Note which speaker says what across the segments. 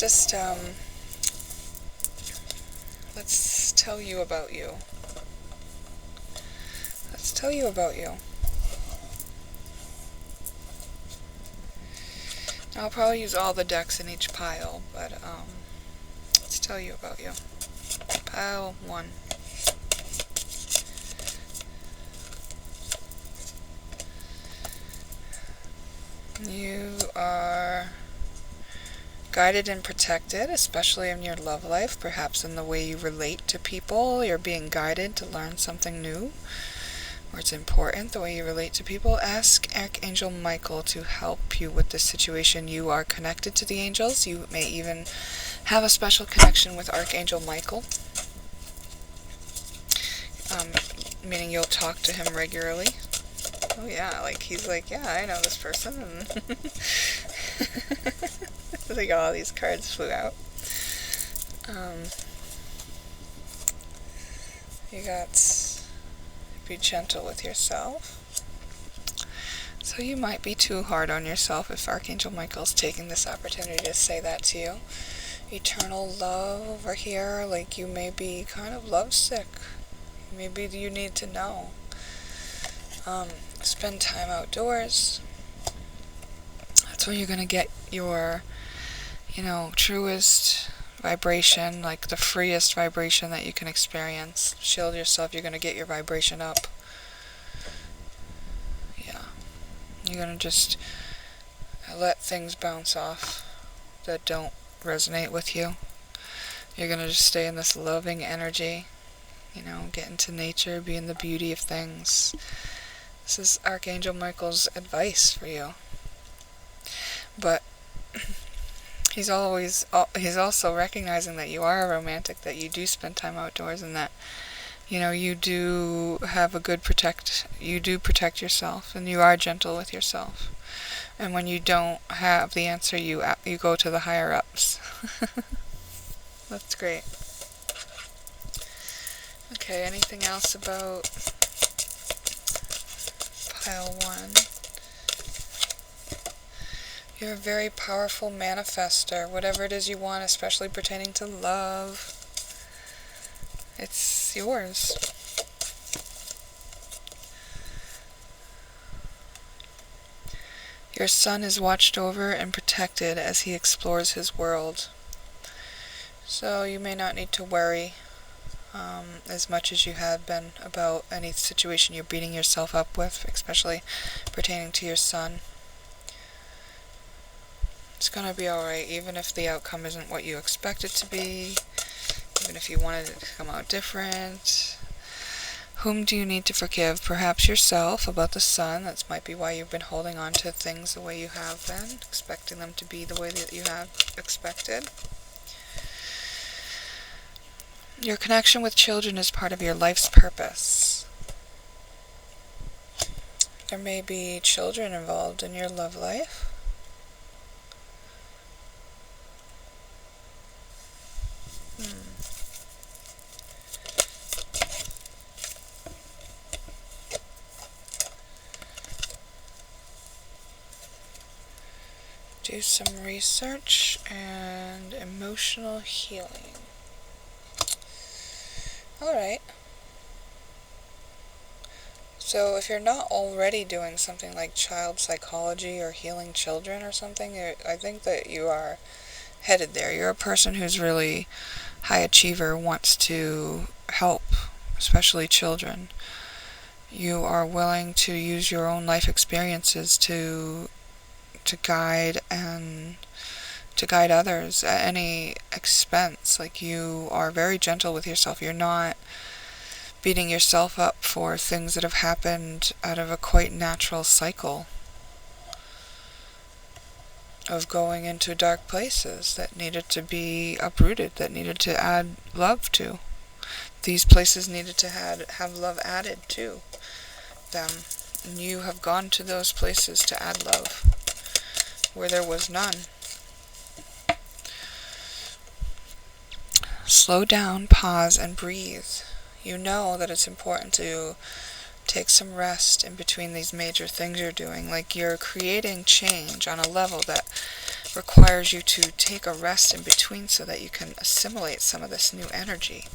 Speaker 1: let's tell you about you. Let's tell you about you. I'll probably use all the decks in each pile, but let's tell you about you. Pile 1. You are guided and protected, especially in your love life, perhaps in the way you relate to people. You're being guided to learn something new, or it's important the way you relate to people. Ask Archangel Michael to help you with this situation. You are connected to the angels. You may even have a special connection with Archangel Michael, meaning you'll talk to him regularly. Oh yeah, he's like, yeah, I know this person, and like all these cards flew out. You got be gentle with yourself. So you might be too hard on yourself if Archangel Michael's taking this opportunity to say that to you. Eternal love over here, you may be kind of lovesick. Maybe you need to know. Spend time outdoors. That's when you're going to get your, truest vibration, the freest vibration that you can experience. Shield yourself, you're going to get your vibration up. Yeah. You're going to just let things bounce off that don't resonate with you. You're going to just stay in this loving energy, get into nature, be in the beauty of things. This is Archangel Michael's advice for you. But he's also recognizing that you are a romantic, that you do spend time outdoors, and that, you do have you do protect yourself, and you are gentle with yourself. And when you don't have the answer, you go to the higher ups. That's great. Okay, anything else about pile 1? You're a very powerful manifester. Whatever it is you want, especially pertaining to love, it's yours. Your son is watched over and protected as he explores his world. So you may not need to worry as much as you have been about any situation you're beating yourself up with, especially pertaining to your son. It's going to be alright, even if the outcome isn't what you expect it to be, even if you wanted it to come out different. Whom do you need to forgive? Perhaps yourself about the son. That might be why you've been holding on to things the way you have been, expecting them to be the way that you have expected. Your connection with children is part of your life's purpose. There may be children involved in your love life. Do some research and emotional healing. Alright. So if you're not already doing something like child psychology or healing children or something, I think that you are headed there. You're a person who's really high achiever, wants to help, especially children. You are willing to use your own life experiences to guide others at any expense. You are very gentle with yourself. You're not beating yourself up for things that have happened out of a quite natural cycle of going into dark places that needed to be uprooted, that needed to add love to. These places needed to have love added to them. And you have gone to those places to add love where there was none. Slow down, pause, and breathe. You know that it's important to take some rest in between these major things you're doing. You're creating change on a level that requires you to take a rest in between so that you can assimilate some of this new energy.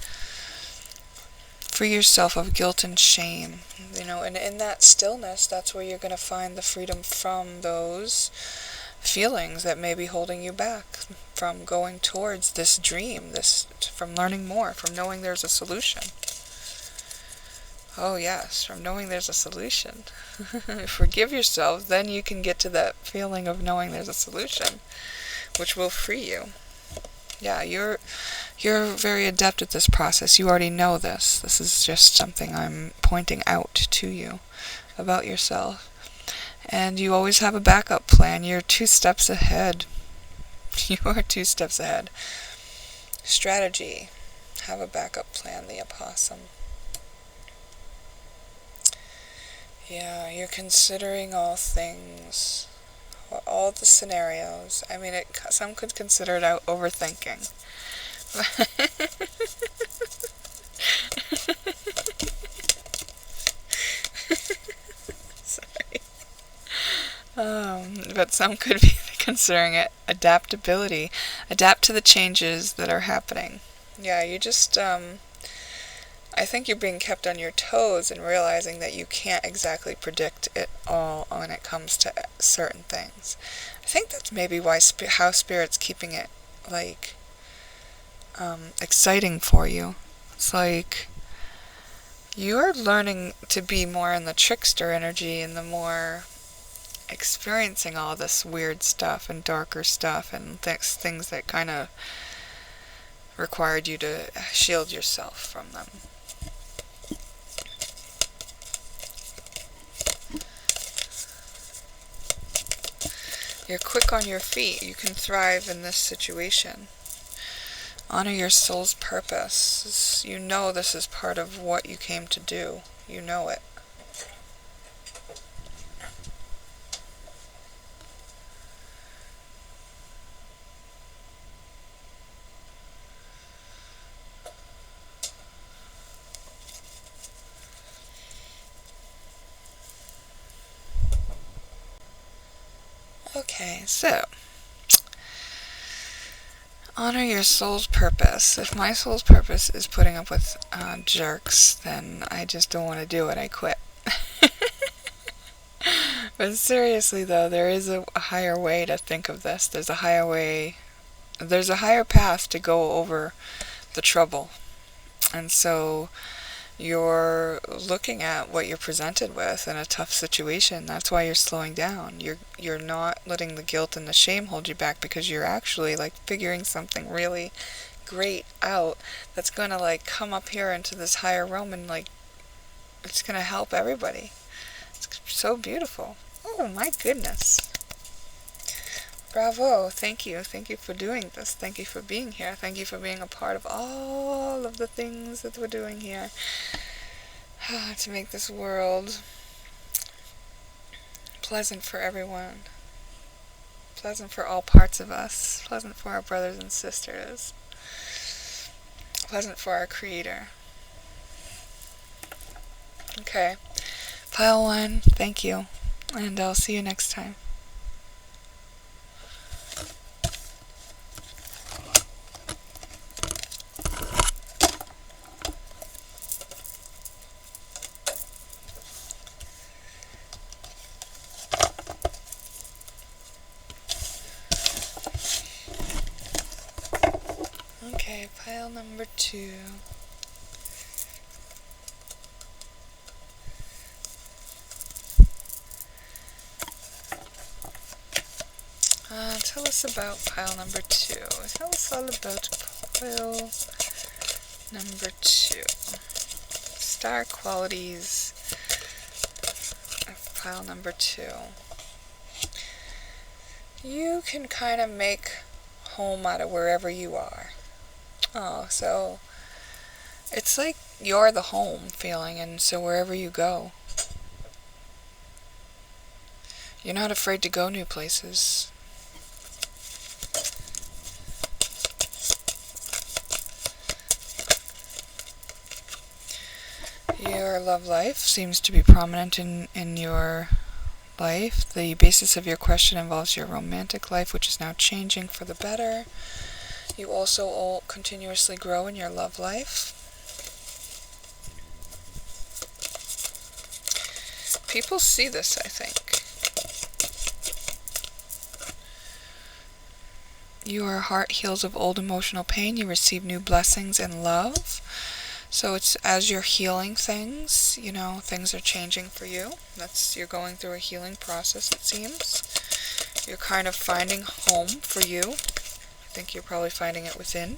Speaker 1: Free yourself of guilt and shame. And in that stillness, that's where you're going to find the freedom from those feelings that may be holding you back from going towards this dream, from learning more, from knowing there's a solution. Oh yes, from knowing there's a solution. Forgive yourself, then you can get to that feeling of knowing there's a solution, which will free you. Yeah, you're very adept at this process. You already know this. This is just something I'm pointing out to you about yourself. And you always have a backup plan. You're 2 steps ahead. You are 2 steps ahead. Strategy. Have a backup plan, the opossum. Yeah, you're considering all things, all the scenarios. I mean, some could consider it overthinking. Sorry. But some could be considering it adaptability. Adapt to the changes that are happening. Yeah, you just, I think you're being kept on your toes and realizing that you can't exactly predict it all when it comes to certain things. I think that's maybe why how Spirit's keeping it, exciting for you. It's like you're learning to be more in the trickster energy and the more experiencing all this weird stuff and darker stuff and things that kind of required you to shield yourself from them. You're quick on your feet. You can thrive in this situation. Honor your soul's purpose. You know this is part of what you came to do. You know it. Okay, so honor your soul's purpose. If my soul's purpose is putting up with jerks, then I just don't want to do it. I quit. But seriously though, there is a higher way to think of this. There's a higher way. There's a higher path to go over the trouble. And so you're looking at what you're presented with in a tough situation. That's why you're slowing down. You're not letting the guilt and the shame hold you back, because you're actually figuring something really great out that's going to come up here into this higher realm, and it's going to help everybody. It's so beautiful. Oh my goodness. Bravo. Thank you. Thank you for doing this. Thank you for being here. Thank you for being a part of all of the things that we're doing here to make this world pleasant for everyone. Pleasant for all parts of us. Pleasant for our brothers and sisters. Pleasant for our Creator. Okay. Pile 1, thank you. And I'll see you next time. Okay, pile number 2. Tell us about pile number 2. Tell us all about pile number 2. Star qualities of pile number 2. You can kind of make home out of wherever you are. Oh, so it's like you're the home feeling, and so wherever you go, you're not afraid to go new places. Your love life seems to be prominent in your life. The basis of your question involves your romantic life, which is now changing for the better. You also all continuously grow in your love life. People see this, I think. Your heart heals of old emotional pain. You receive new blessings and love. So it's as you're healing things, things are changing for you. You're going through a healing process, it seems. You're kind of finding home for you. I think you're probably finding it within.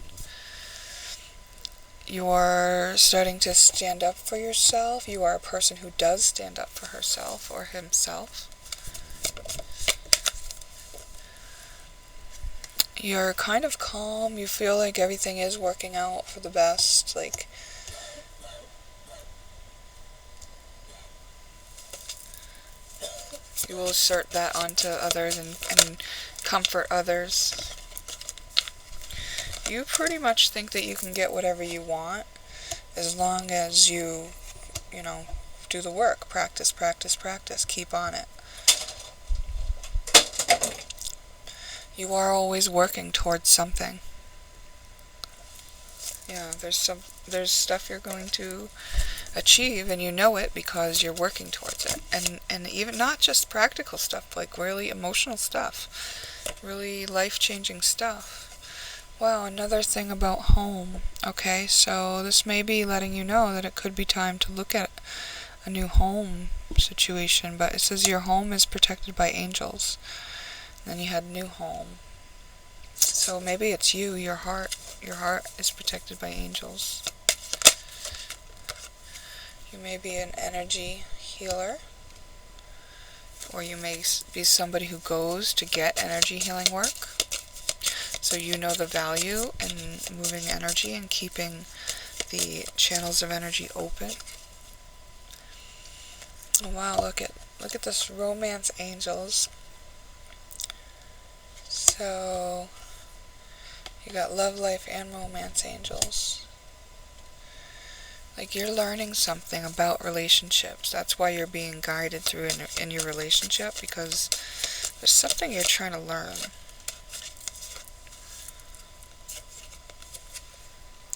Speaker 1: You're starting to stand up for yourself. You are a person who does stand up for herself or himself. You're kind of calm. You feel like everything is working out for the best. Like, you will assert that onto others and comfort others. You pretty much think that you can get whatever you want as long as you do the work. Practice, practice, practice. Keep on it. You are always working towards something. Yeah, there's stuff you're going to achieve, and you know it because you're working towards it. And even not just practical stuff, like really emotional stuff, really life-changing stuff. Wow, another thing about home. Okay, so this may be letting you know that it could be time to look at a new home situation, but it says your home is protected by angels. Then you had new home. So maybe it's you, your heart. Your heart is protected by angels. You may be an energy healer, or you may be somebody who goes to get energy healing work. So you know the value in moving energy and keeping the channels of energy open. Wow, look at this romance angels. So you got love life and romance angels. Like, you're learning something about relationships. That's why you're being guided through in your relationship, because there's something you're trying to learn.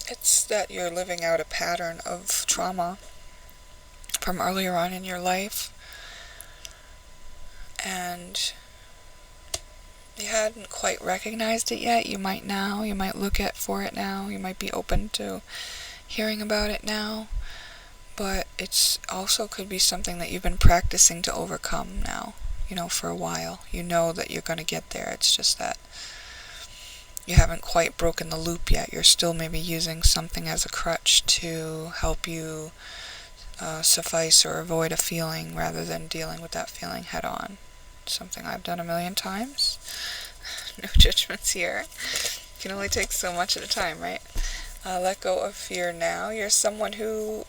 Speaker 1: It's that you're living out a pattern of trauma from earlier on in your life, and you hadn't quite recognized it yet. You might now. You might look for it now. You might be open to hearing about it now, but it's also could be something that you've been practicing to overcome now, for a while. You know that you're going to get there. It's just that you haven't quite broken the loop yet. You're still maybe using something as a crutch to help you suffice or avoid a feeling rather than dealing with that feeling head on. Something I've done a million times. No judgments here. You can only take so much at a time, right? Let go of fear now. You're someone who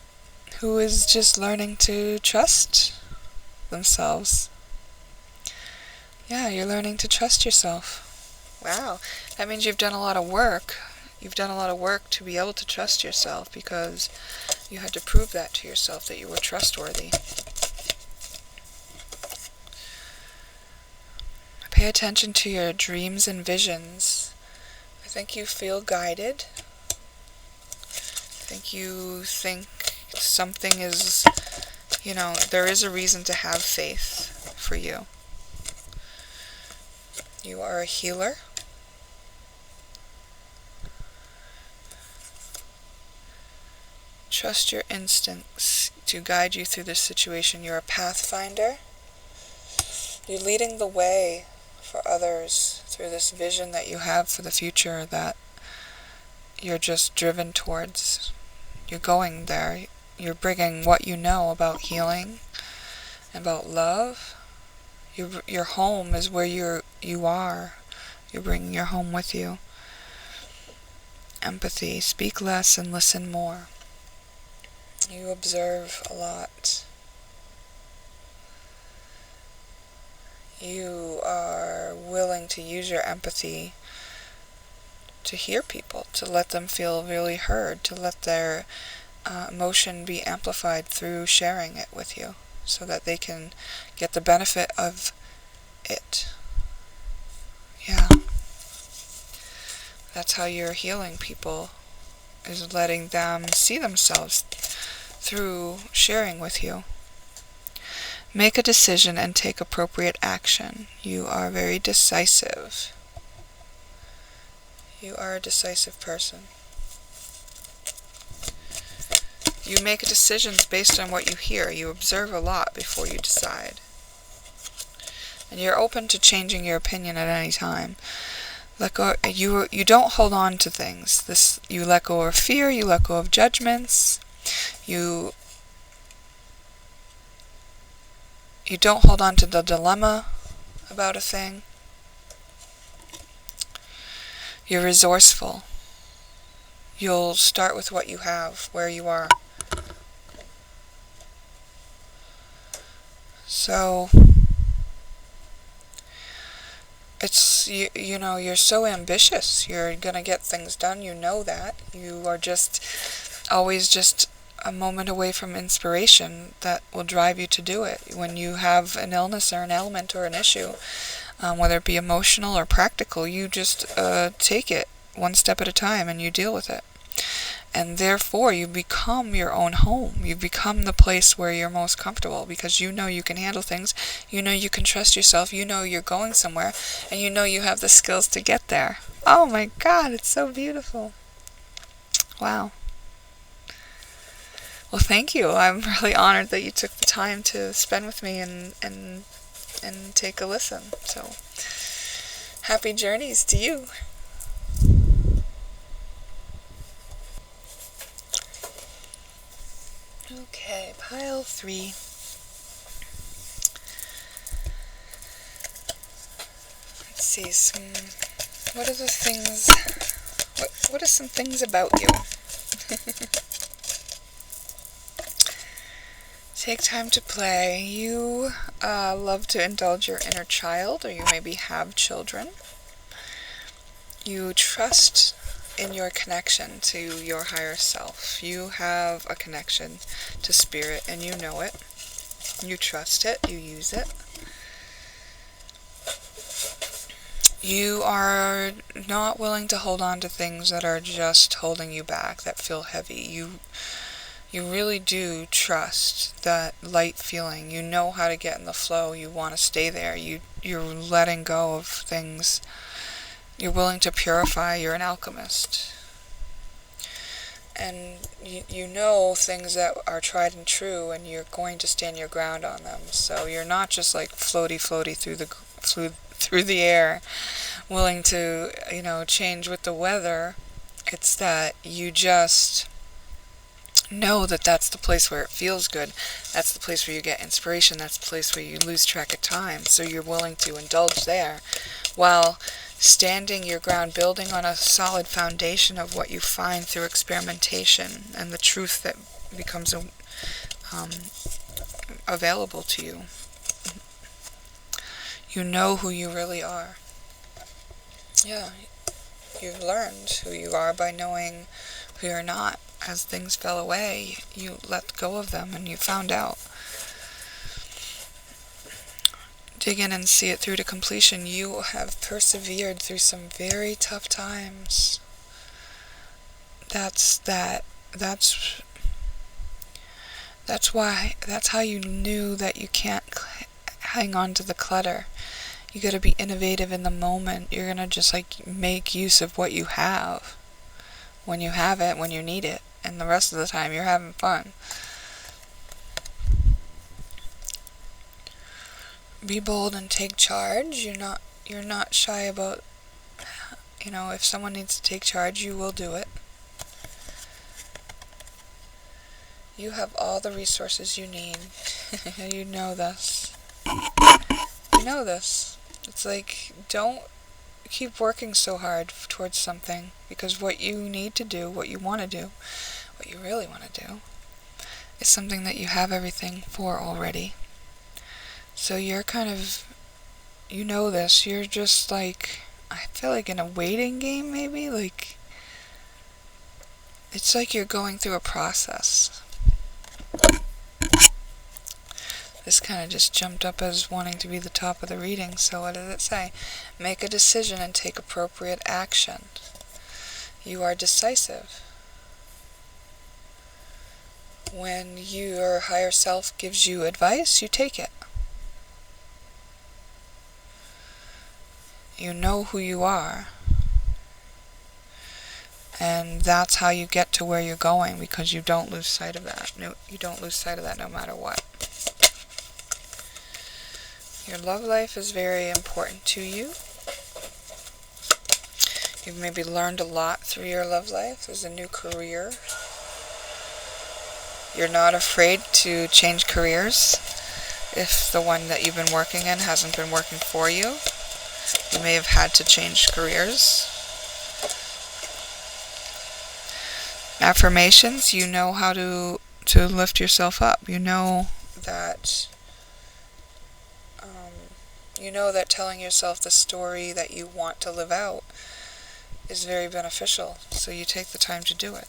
Speaker 1: is just learning to trust themselves. Yeah, you're learning to trust yourself. Wow, that means you've done a lot of work. You've done a lot of work to be able to trust yourself, because you had to prove that to yourself, that you were trustworthy. Pay attention to your dreams and visions. I think you feel guided. I think you think something is, there is a reason to have faith for you. You are a healer. Trust your instincts to guide you through this situation. You're a pathfinder. You're leading the way for others through this vision that you have for the future that you're just driven towards. You're going there. You're bringing what you know about healing, about love. Your home is where you are. You're bringing your home with you. Empathy. Speak less and listen more. You observe a lot. You are willing to use your empathy to hear people, to let them feel really heard, to let their emotion be amplified through sharing it with you. so that they can get the benefit of it. Yeah. That's how you're healing people, is letting them see themselves through sharing with you. Make a decision and take appropriate action. You are very decisive. You are a decisive person. You make decisions based on what you hear. You observe a lot before you decide. And you're open to changing your opinion at any time. Let go. You don't hold on to things. You let go of fear. You let go of judgments. You don't hold on to the dilemma about a thing. You're resourceful. You'll start with what you have, where you are. So it's, you're so ambitious. You're going to get things done. You know that. You are always just a moment away from inspiration that will drive you to do it. When you have an illness or an ailment or an issue, whether it be emotional or practical, you just take it one step at a time and you deal with it. And therefore, you become your own home. You become the place where you're most comfortable, because you know you can handle things, you know you can trust yourself, you know you're going somewhere, and you know you have the skills to get there. Oh my God, it's so beautiful. Wow. Well, thank you. I'm really honored that you took the time to spend with me and take a listen. So, happy journeys to you. Okay, pile 3. Let's see, what are the things, what are some things about you? Take time to play. You love to indulge your inner child, or you maybe have children. You trust in your connection to your higher self. You have a connection to spirit, and you know it. You trust it. You use it. You are not willing to hold on to things that are just holding you back, that feel heavy. You really do trust that light feeling. You know how to get in the flow. You want to stay there. You're letting go of things. You're willing to purify. You're an alchemist. And you know things that are tried and true, and you're going to stand your ground on them. So you're not just like floaty through the air, willing to, change with the weather. It's that you just know that that's the place where it feels good. That's the place where you get inspiration. That's the place where you lose track of time. So you're willing to indulge there while standing your ground, building on a solid foundation of what you find through experimentation and the truth that becomes available to you. You know who you really are. Yeah, you've learned who you are by knowing who you're not. As things fell away, you let go of them and you found out. Dig in and see it through to completion. You have persevered through some very tough times. That's how you knew that you can't hang on to the clutter. You gotta be innovative in the moment. You're gonna just make use of what you have when you have it, when you need it, and the rest of the time you're having fun. Be bold and take charge. You're not shy about, if someone needs to take charge, you will do it. You have all the resources you need. You know this. You know this. It's don't keep working so hard towards something, because what you need to do, what you want to do, what you really want to do, is something that you have everything for already. So you're you know this, you're just I feel like in a waiting game maybe, it's like you're going through a process. This kind of just jumped up as wanting to be the top of the reading. So what does it say? Make a decision and take appropriate action. You are decisive. When your higher self gives you advice, you take it. You know who you are. And that's how you get to where you're going, because you don't lose sight of that. No, you don't lose sight of that no matter what. Your love life is very important to you. You've maybe learned a lot through your love life. There's a new career. You're not afraid to change careers if the one that you've been working in hasn't been working for you. You may have had to change careers. Affirmations, you know how to lift yourself up. You know that telling yourself the story that you want to live out is very beneficial, so you take the time to do it.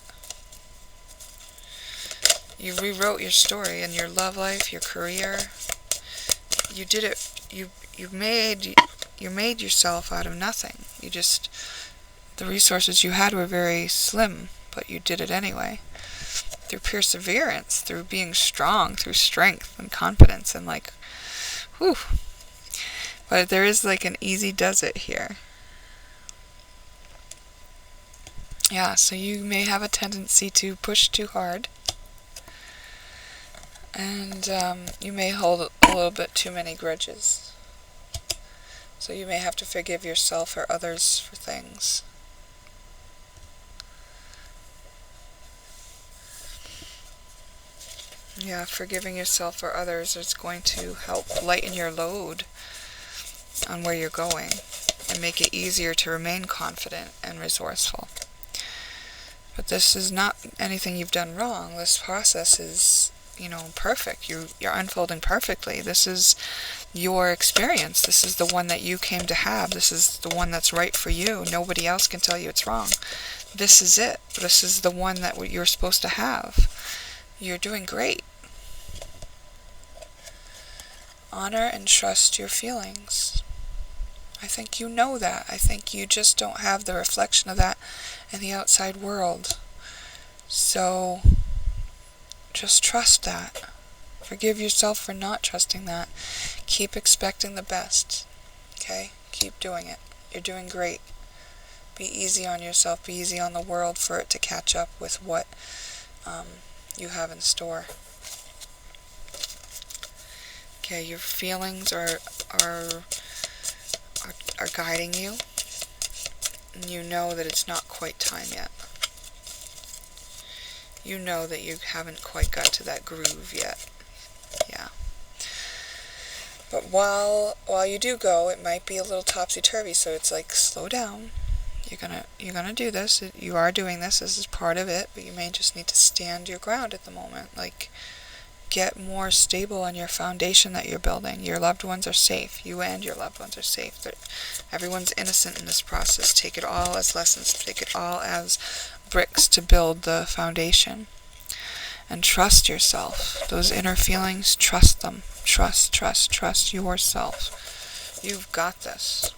Speaker 1: You rewrote your story in your love life, your career. You did it. You made yourself out of nothing. The resources you had were very slim, but you did it anyway. Through perseverance, through being strong, through strength and confidence, and whew. But there is an easy does it here. Yeah, so you may have a tendency to push too hard. And you may hold a little bit too many grudges. So you may have to forgive yourself or others for things. Yeah, forgiving yourself or others is going to help lighten your load on where you're going and make it easier to remain confident and resourceful. But this is not anything you've done wrong. This process is, perfect. You're unfolding perfectly. This is your experience. This is the one that you came to have. This is the one that's right for you. Nobody else can tell you it's wrong. This is it. This is the one that you're supposed to have. You're doing great. Honor and trust your feelings. I think you know that. I think you just don't have the reflection of that in the outside world. So, just trust that. Forgive yourself for not trusting that. Keep expecting the best. Okay? Keep doing it. You're doing great. Be easy on yourself. Be easy on the world for it to catch up with what you have in store. Okay, your feelings are guiding you, and you know that it's not quite time yet. You know that you haven't quite got to that groove yet. Yeah. But while you do go, it might be a little topsy-turvy, so it's slow down. You're gonna do this. You are doing this. This is part of it, but you may just need to stand your ground at the moment. Get more stable on your foundation that you're building. Your loved ones are safe. You and your loved ones are safe. Everyone's innocent in this process. Take it all as lessons. Take it all as bricks to build the foundation. And trust yourself. Those inner feelings, trust them. Trust yourself. You've got this.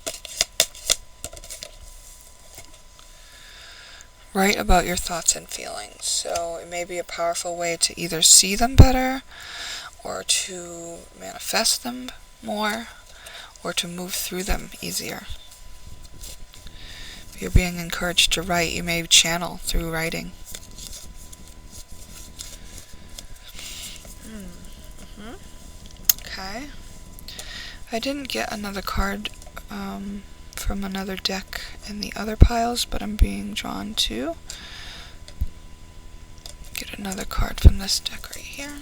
Speaker 1: Write about your thoughts and feelings. So it may be a powerful way to either see them better, or to manifest them more, or to move through them easier. If you're being encouraged to write, you may channel through writing. Okay. I didn't get another card from another deck in the other piles, but I'm being drawn to get another card from this deck right here.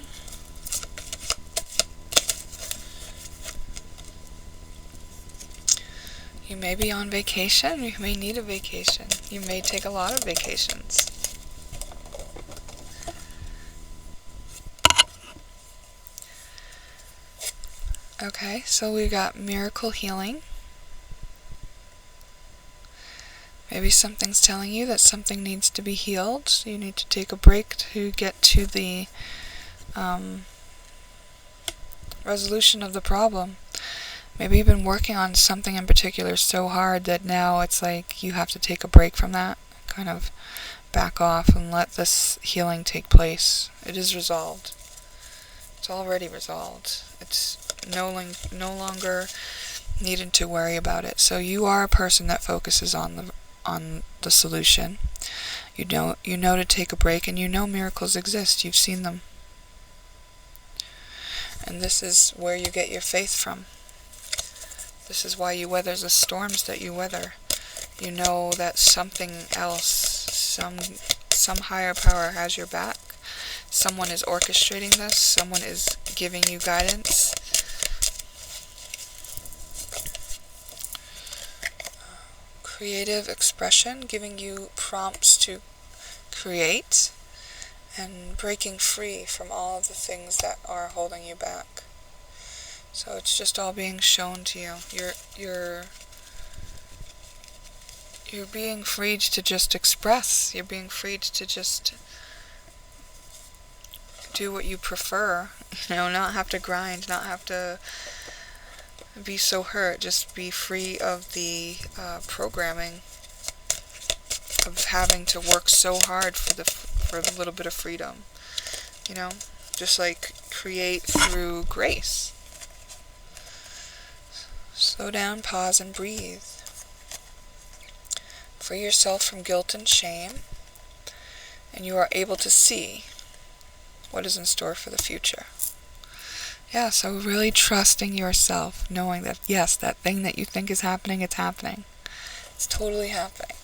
Speaker 1: You may be on vacation. You may need a vacation. You may take a lot of vacations. Okay, so we got miracle healing. Maybe something's telling you that something needs to be healed. So you need to take a break to get to the resolution of the problem. Maybe you've been working on something in particular so hard that now it's like you have to take a break from that, kind of back off and let this healing take place. It is resolved. It's already resolved. It's no longer needed to worry about it. So you are a person that focuses on the solution. You know to take a break, and you know miracles exist. You've seen them. And this is where you get your faith from. This is why you weather the storms that you weather. You know that something else, some higher power has your back. Someone is orchestrating this. Someone is giving you guidance. Creative expression, giving you prompts to create, and breaking free from all of the things that are holding you back. So it's just all being shown to you. You're being freed to just express. You're being freed to just do what you prefer. Not have to grind, not have to be so hurt. Just be free of the programming of having to work so hard for the little bit of freedom. Just like create through grace. Slow down, pause, and breathe. Free yourself from guilt and shame, and you are able to see what is in store for the future. Yeah, so really trusting yourself, knowing that, yes, that thing that you think is happening, it's happening. It's totally happening.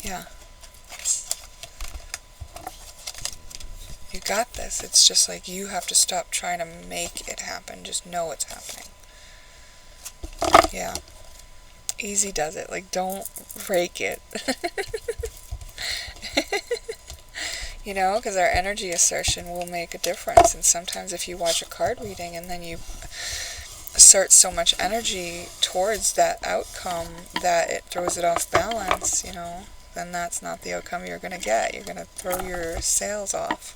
Speaker 1: Yeah. You got this. It's just like you have to stop trying to make it happen. Just know it's happening. Yeah. Easy does it. Like, don't break it. Because our energy assertion will make a difference. And sometimes if you watch a card reading and then you assert so much energy towards that outcome that it throws it off balance, then that's not the outcome you're going to get. You're going to throw your sails off,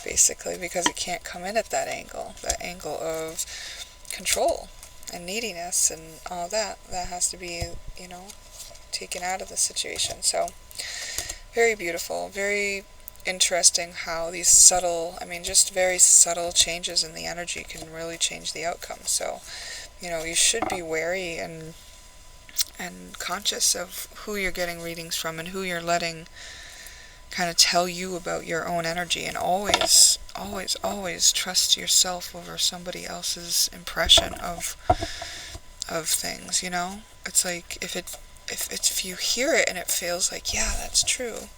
Speaker 1: basically, because it can't come in at that angle of control and neediness and all that. That has to be, taken out of the situation. So, very beautiful, very interesting how these just very subtle changes in the energy can really change the outcome. So, you should be wary and conscious of who you're getting readings from and who you're letting kind of tell you about your own energy, and always trust yourself over somebody else's impression of things. It's like if you hear it and it feels like, yeah, that's true,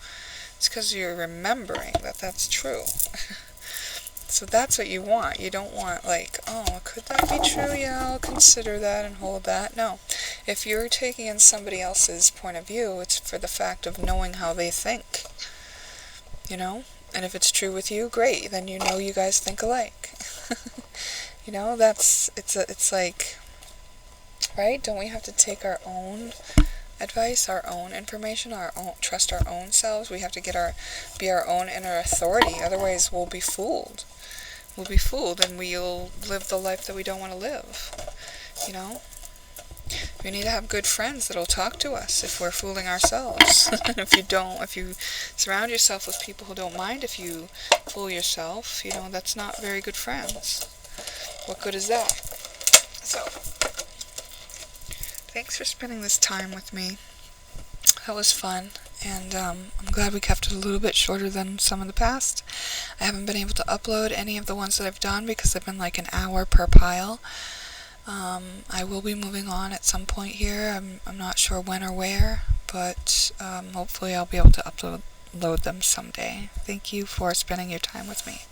Speaker 1: it's because you're remembering that that's true. So that's what you want. You don't want like, oh, could that be true? Yeah, I'll consider that and hold that. No. If you're taking in somebody else's point of view, it's for the fact of knowing how they think. And if it's true with you, great. Then you guys think alike. It's like, right? Don't we have to take our own advice, our own information, trust our own selves? We have to be our own inner authority. Otherwise, we'll be fooled. And we'll live the life that we don't want to live. We need to have good friends that'll talk to us if we're fooling ourselves. If you surround yourself with people who don't mind if you fool yourself, that's not very good friends. What good is that? So, thanks for spending this time with me. That was fun, and I'm glad we kept it a little bit shorter than some of the past. I haven't been able to upload any of the ones that I've done because they've been like an hour per pile. I will be moving on at some point here. I'm not sure when or where, but hopefully I'll be able to upload them someday. Thank you for spending your time with me.